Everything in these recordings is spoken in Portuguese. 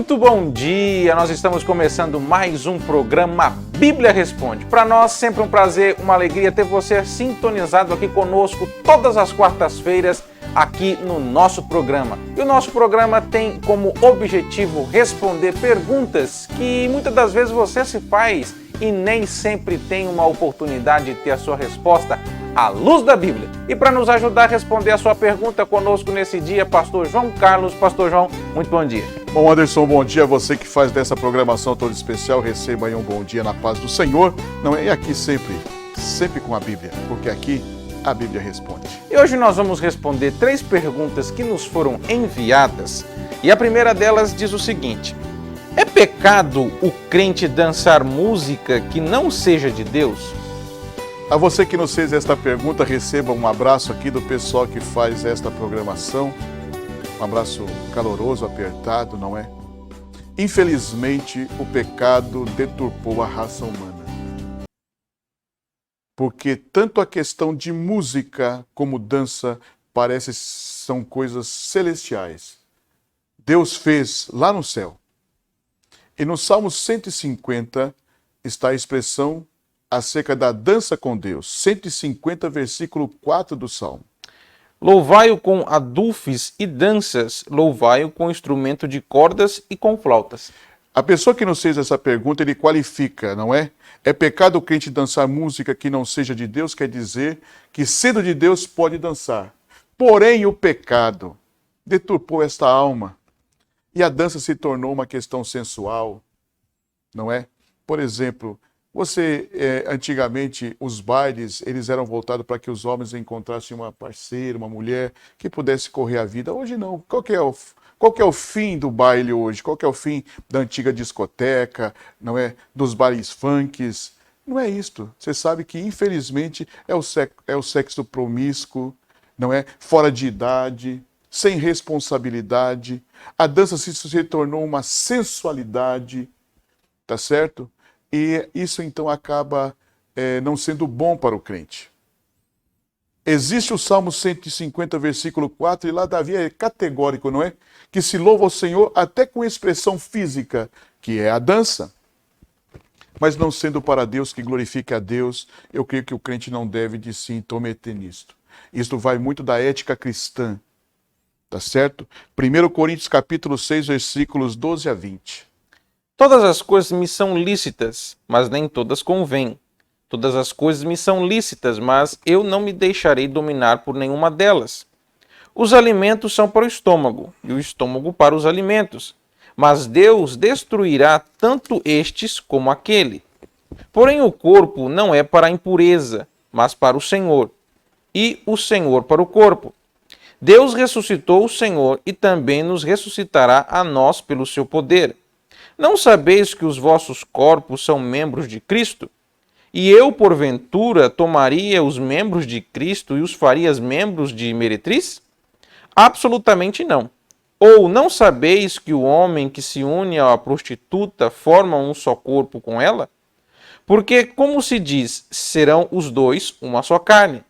Muito bom dia! Nós estamos começando mais um programa Bíblia Responde. Para nós, sempre um prazer, uma alegria ter você sintonizado aqui conosco todas as quartas-feiras aqui no nosso programa. E o nosso programa tem como objetivo responder perguntas que muitas das vezes você se faz e nem sempre tem uma oportunidade de ter a sua resposta à luz da Bíblia. E para nos ajudar a responder a sua pergunta conosco nesse dia, Pastor João Carlos. Pastor João, muito bom dia. Bom, Anderson, bom dia a você que faz dessa programação toda especial. Receba aí um bom dia na paz do Senhor. Não é? E aqui sempre com a Bíblia, porque aqui a Bíblia responde. E hoje nós vamos responder 3 perguntas que nos foram enviadas. E a primeira delas diz o seguinte: é pecado o crente dançar música que não seja de Deus? A você que nos fez esta pergunta, receba um abraço aqui do pessoal que faz esta programação. Um abraço caloroso, apertado, não é? Infelizmente, o pecado deturpou a raça humana. Porque tanto a questão de música como dança parece são coisas celestiais. Deus fez lá no céu. E no Salmo 150 está a expressão acerca da dança com Deus. 150, versículo 4 do Salmo. Louvai-o com adufes e danças, louvai-o com instrumento de cordas e com flautas. A pessoa que nos fez essa pergunta, ele qualifica, não é? É pecado o crente dançar música que não seja de Deus, quer dizer que sendo de Deus pode dançar. Porém, o pecado deturpou esta alma. E a dança se tornou uma questão sensual, não é? Por exemplo, antigamente, os bailes, eles eram voltados para que os homens encontrassem uma parceira, uma mulher que pudesse correr a vida. Hoje não. Qual que é o fim do baile hoje? Qual que é o fim da antiga discoteca, não é? Dos bailes funks? Não é isto. Você sabe que, infelizmente, é o sexo promíscuo, não é? Fora de idade, sem responsabilidade. A dança se tornou uma sensualidade, tá certo? E isso então acaba não sendo bom para o crente. Existe o Salmo 150, versículo 4, e lá Davi é categórico, não é? Que se louva ao Senhor até com expressão física, que é a dança. Mas não sendo para Deus, que glorifique a Deus, eu creio que o crente não deve de se intrometer nisto. Isto vai muito da ética cristã. Tá certo? 1 Coríntios capítulo 6, versículos 12 a 20. Todas as coisas me são lícitas, mas nem todas convêm. Todas as coisas me são lícitas, mas eu não me deixarei dominar por nenhuma delas. Os alimentos são para o estômago, e o estômago para os alimentos. Mas Deus destruirá tanto estes como aquele. Porém o corpo não é para a impureza, mas para o Senhor, e o Senhor para o corpo. Deus ressuscitou o Senhor e também nos ressuscitará a nós pelo seu poder. Não sabeis que os vossos corpos são membros de Cristo? E eu, porventura, tomaria os membros de Cristo e os faria membros de meretriz? Absolutamente não. Ou não sabeis que o homem que se une à prostituta forma um só corpo com ela? Porque, como se diz, serão os dois uma só carne.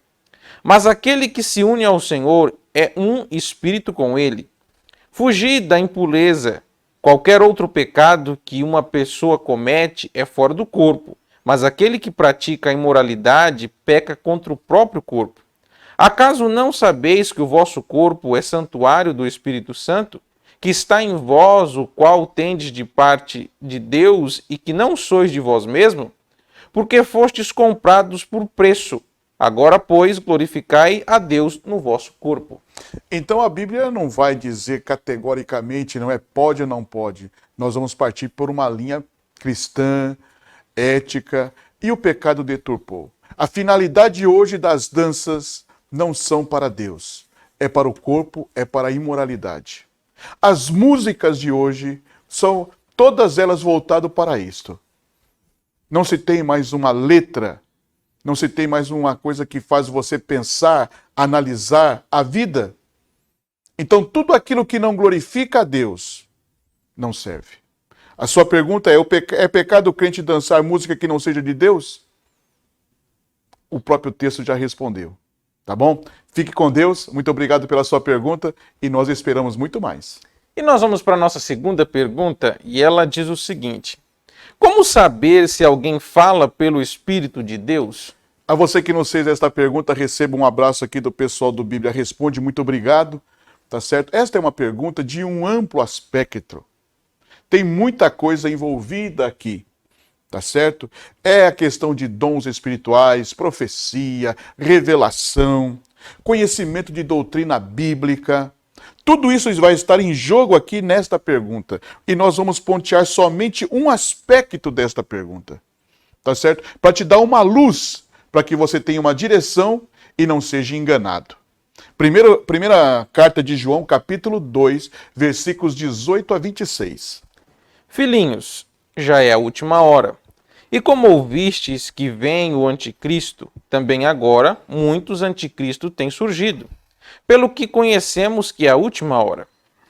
Mas aquele que se une ao Senhor é um espírito com ele. Fugir da impureza. Qualquer outro pecado que uma pessoa comete é fora do corpo, mas aquele que pratica a imoralidade peca contra o próprio corpo. Acaso não sabeis que o vosso corpo é santuário do Espírito Santo, que está em vós, o qual tendes de parte de Deus e que não sois de vós mesmo? Porque fostes comprados por preço. Agora, pois, glorificai a Deus no vosso corpo. Então a Bíblia não vai dizer categoricamente, não é pode ou não pode. Nós vamos partir por uma linha cristã, ética, e o pecado deturpou. A finalidade hoje das danças não são para Deus. É para o corpo, é para a imoralidade. As músicas de hoje são todas elas voltadas para isto. Não se tem mais uma letra. Não se tem mais uma coisa que faz você pensar, analisar a vida. Então, tudo aquilo que não glorifica a Deus não serve. A sua pergunta é pecado o crente dançar música que não seja de Deus? O próprio texto já respondeu. Tá bom? Fique com Deus. Muito obrigado pela sua pergunta e nós esperamos muito mais. E nós vamos para a nossa segunda pergunta, e ela diz o seguinte: como saber se alguém fala pelo Espírito de Deus? A você que nos fez esta pergunta, receba um abraço aqui do pessoal do Bíblia Responde, muito obrigado, tá certo? Esta é uma pergunta de um amplo aspecto. Tem muita coisa envolvida aqui, tá certo? É a questão de dons espirituais, profecia, revelação, conhecimento de doutrina bíblica. Tudo isso vai estar em jogo aqui nesta pergunta. E nós vamos pontear somente um aspecto desta pergunta, tá certo? Para te dar uma luz, para que você tenha uma direção e não seja enganado. Primeira carta de João, capítulo 2, versículos 18 a 26. Filhinhos, já é a última hora. E como ouvistes que vem o anticristo, também agora muitos anticristos têm surgido. Pelo que conhecemos que é a última hora.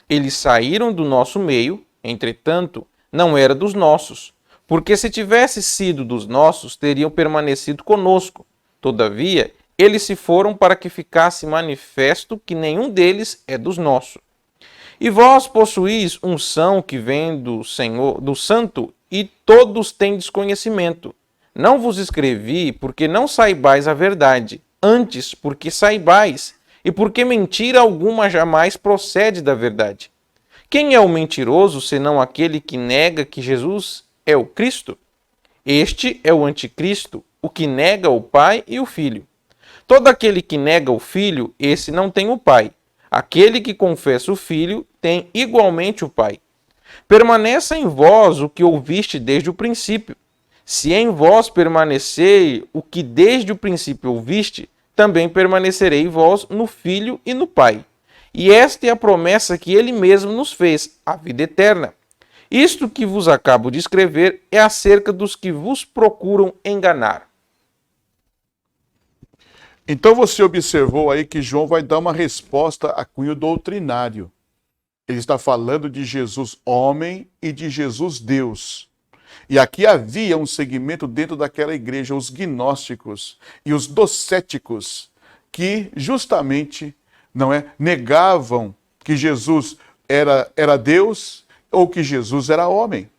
Eles saíram do nosso meio, entretanto, não era dos nossos. Porque se tivesse sido dos nossos, teriam permanecido conosco. Todavia, eles se foram para que ficasse manifesto que nenhum deles é dos nossos. E vós possuís unção que vem do Senhor, do Santo, e todos tendes conhecimento. Não vos escrevi porque não saibais a verdade, antes porque saibais, e porque mentira alguma jamais procede da verdade. Quem é o mentiroso, senão aquele que nega que Jesus é o Cristo? Este é o anticristo, o que nega o Pai e o Filho. Todo aquele que nega o Filho, esse não tem o Pai. Aquele que confessa o Filho tem igualmente o Pai. Permaneça em vós o que ouviste desde o princípio. Se em vós permanecer o que desde o princípio ouviste, também permanecerei vós no Filho e no Pai. E esta é a promessa que ele mesmo nos fez, a vida eterna. Isto que vos acabo de escrever é acerca dos que vos procuram enganar. Então você observou aí que João vai dar uma resposta a cunho doutrinário. Ele está falando de Jesus homem e de Jesus Deus. E aqui havia um segmento dentro daquela igreja, os gnósticos e os docéticos, que justamente negavam que Jesus era Deus ou que Jesus era homem.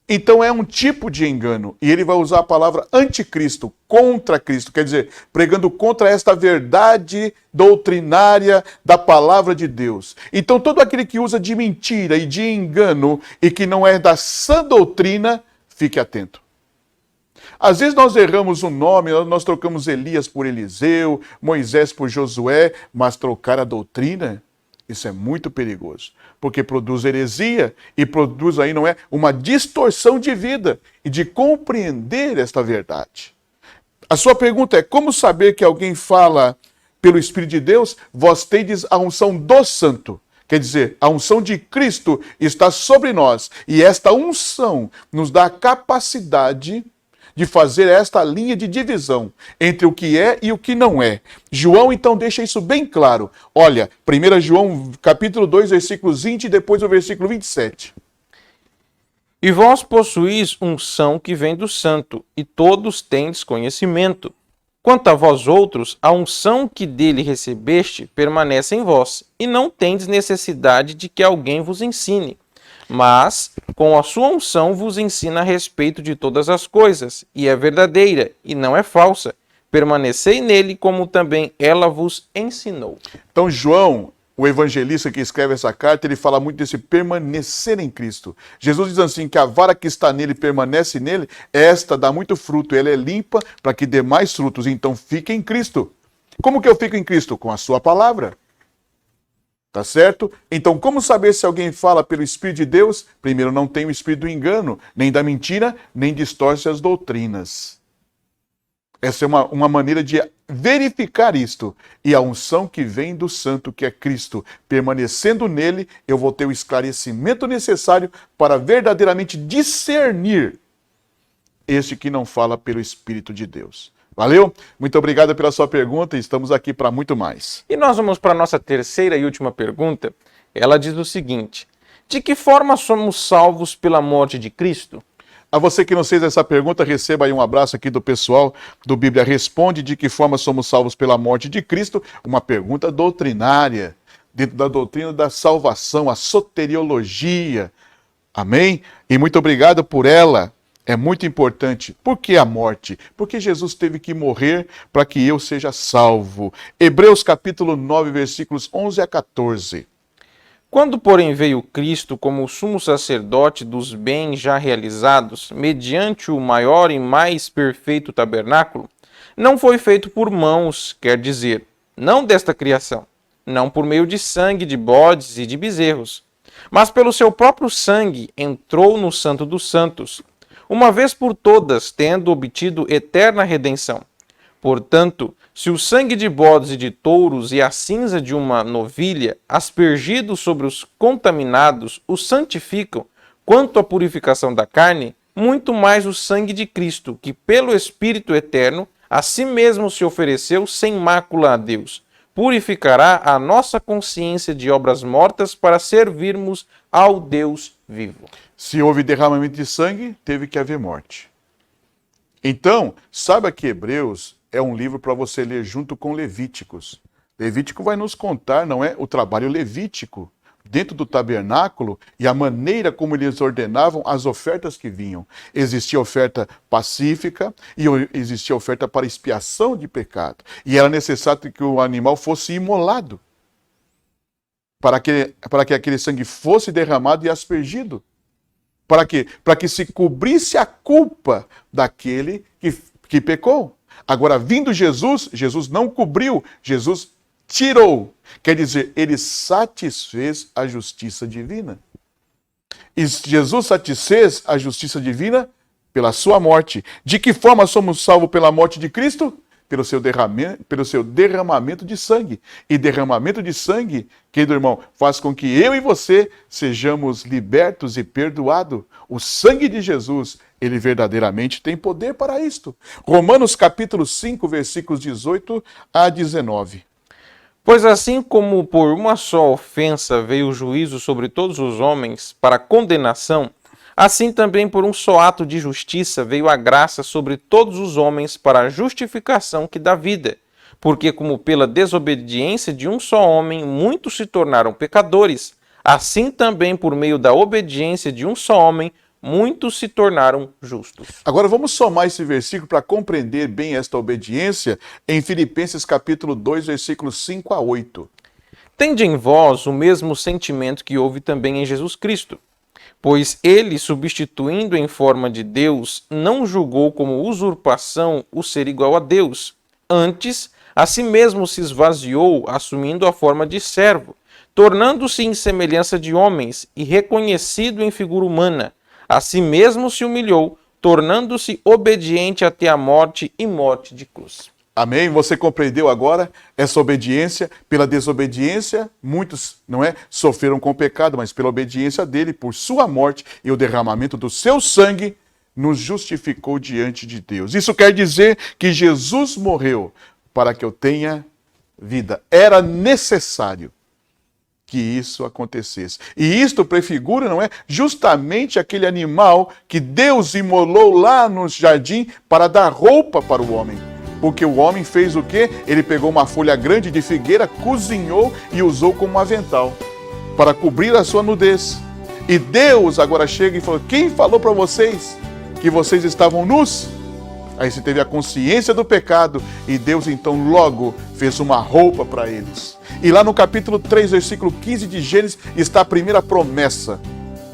Então é um tipo de engano. E ele vai usar a palavra anticristo, contra Cristo, quer dizer, pregando contra esta verdade doutrinária da palavra de Deus. Então todo aquele que usa de mentira e de engano e que não é da sã doutrina, fique atento. Às vezes nós erramos o nome, nós trocamos Elias por Eliseu, Moisés por Josué, mas trocar a doutrina, isso é muito perigoso, porque produz heresia e produz aí, uma distorção de vida e de compreender esta verdade. A sua pergunta é: como saber que alguém fala pelo Espírito de Deus? Vós tendes a unção do Santo. Quer dizer, a unção de Cristo está sobre nós e esta unção nos dá a capacidade de fazer esta linha de divisão entre o que é e o que não é. João, então, deixa isso bem claro. Olha, 1 João, capítulo 2, versículos 20 e depois o versículo 27. E vós possuís unção que vem do Santo, e todos tendes conhecimento. Quanto a vós outros, a unção que dele recebeste permanece em vós, e não tendes necessidade de que alguém vos ensine. Mas, com a sua unção, vos ensina a respeito de todas as coisas, e é verdadeira, e não é falsa. Permanecei nele, como também ela vos ensinou. Então, João, o evangelista que escreve essa carta, ele fala muito desse permanecer em Cristo. Jesus diz assim, que a vara que está nele permanece nele, esta dá muito fruto, ela é limpa para que dê mais frutos. Então, fique em Cristo. Como que eu fico em Cristo? Com a sua palavra. Tá certo? Então, como saber se alguém fala pelo Espírito de Deus? Primeiro, não tem o espírito do engano, nem da mentira, nem distorce as doutrinas. Essa é uma maneira de verificar isto. E a unção que vem do Santo, que é Cristo, permanecendo nele, eu vou ter o esclarecimento necessário para verdadeiramente discernir este que não fala pelo Espírito de Deus. Valeu? Muito obrigado pela sua pergunta e estamos aqui para muito mais. E nós vamos para a nossa terceira e última pergunta. Ela diz o seguinte: de que forma somos salvos pela morte de Cristo? A você que nos fez essa pergunta, receba aí um abraço aqui do pessoal do Bíblia Responde. De que forma somos salvos pela morte de Cristo? Uma pergunta doutrinária. dentro da doutrina da salvação, a soteriologia. Amém? E muito obrigado por ela. É muito importante. Por que a morte? Porque Jesus teve que morrer para que eu seja salvo. Hebreus capítulo 9, versículos 11 a 14. Quando, porém, veio Cristo como o sumo sacerdote dos bens já realizados, mediante o maior e mais perfeito tabernáculo, não foi feito por mãos, quer dizer, não desta criação, não por meio de sangue de bodes e de bezerros, mas pelo seu próprio sangue entrou no Santo dos Santos, uma vez por todas, tendo obtido eterna redenção. Portanto, se o sangue de bodes e de touros e a cinza de uma novilha, aspergidos sobre os contaminados, os santificam, quanto à purificação da carne, muito mais o sangue de Cristo, que pelo Espírito eterno, a si mesmo se ofereceu sem mácula a Deus, purificará a nossa consciência de obras mortas para servirmos ao Deus vivo. Se houve derramamento de sangue, teve que haver morte. Então, saiba que Hebreus é um livro para você ler junto com Levíticos. Levítico vai nos contar, não é, o trabalho levítico dentro do tabernáculo e a maneira como eles ordenavam as ofertas que vinham. Existia oferta pacífica e existia oferta para expiação de pecado. E era necessário que o animal fosse imolado para que aquele sangue fosse derramado e aspergido. Para quê? Para que se cobrisse a culpa daquele que pecou. Agora, vindo Jesus, Jesus não cobriu, Jesus tirou. Quer dizer, ele satisfez a justiça divina. E Jesus satisfez a justiça divina pela sua morte. De que forma somos salvos pela morte de Cristo? Pelo seu derramamento de sangue. E derramamento de sangue, querido irmão, faz com que eu e você sejamos libertos e perdoados. O sangue de Jesus, ele verdadeiramente tem poder para isto. Romanos capítulo 5, versículos 18 a 19. Pois assim como por uma só ofensa veio o juízo sobre todos os homens para condenação, assim também por um só ato de justiça veio a graça sobre todos os homens para a justificação que dá vida. Porque como pela desobediência de um só homem muitos se tornaram pecadores, assim também por meio da obediência de um só homem muitos se tornaram justos. Agora vamos somar esse versículo para compreender bem esta obediência em Filipenses capítulo 2, versículos 5 a 8. Tende em vós o mesmo sentimento que houve também em Jesus Cristo, pois ele, substituindo em forma de Deus, não julgou como usurpação o ser igual a Deus. Antes, a si mesmo se esvaziou, assumindo a forma de servo, tornando-se em semelhança de homens e reconhecido em figura humana. A si mesmo se humilhou, tornando-se obediente até a morte e morte de cruz. Amém? Você compreendeu agora essa obediência? Pela desobediência, muitos, não é, sofreram com o pecado, mas pela obediência dele, por sua morte e o derramamento do seu sangue, nos justificou diante de Deus. Isso quer dizer que Jesus morreu para que eu tenha vida. Era necessário que isso acontecesse. E isto prefigura, não é, justamente aquele animal que Deus imolou lá no jardim para dar roupa para o homem. Porque o homem fez o quê? Ele pegou uma folha grande de figueira, cozinhou e usou como avental para cobrir a sua nudez. E Deus agora chega e falou: quem falou para vocês que vocês estavam nus? Aí você teve a consciência do pecado e Deus então logo fez uma roupa para eles. E lá no capítulo 3, versículo 15 de Gênesis está a primeira promessa,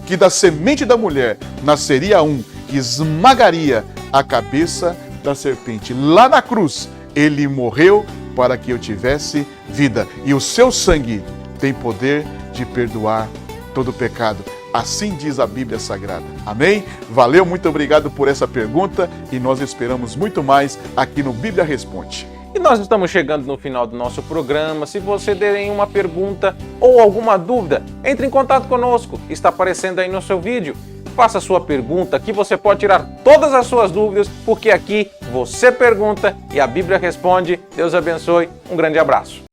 que da semente da mulher nasceria um que esmagaria a cabeça da serpente. Lá na cruz, ele morreu para que eu tivesse vida. E o seu sangue tem poder de perdoar todo o pecado. Assim diz a Bíblia Sagrada. Amém? Valeu, muito obrigado por essa pergunta e nós esperamos muito mais aqui no Bíblia Responde. E nós estamos chegando no final do nosso programa. Se você tem uma pergunta ou alguma dúvida, entre em contato conosco. Está aparecendo aí no seu vídeo. Faça a sua pergunta, que você pode tirar todas as suas dúvidas, porque aqui você pergunta e a Bíblia responde. Deus abençoe. Um grande abraço.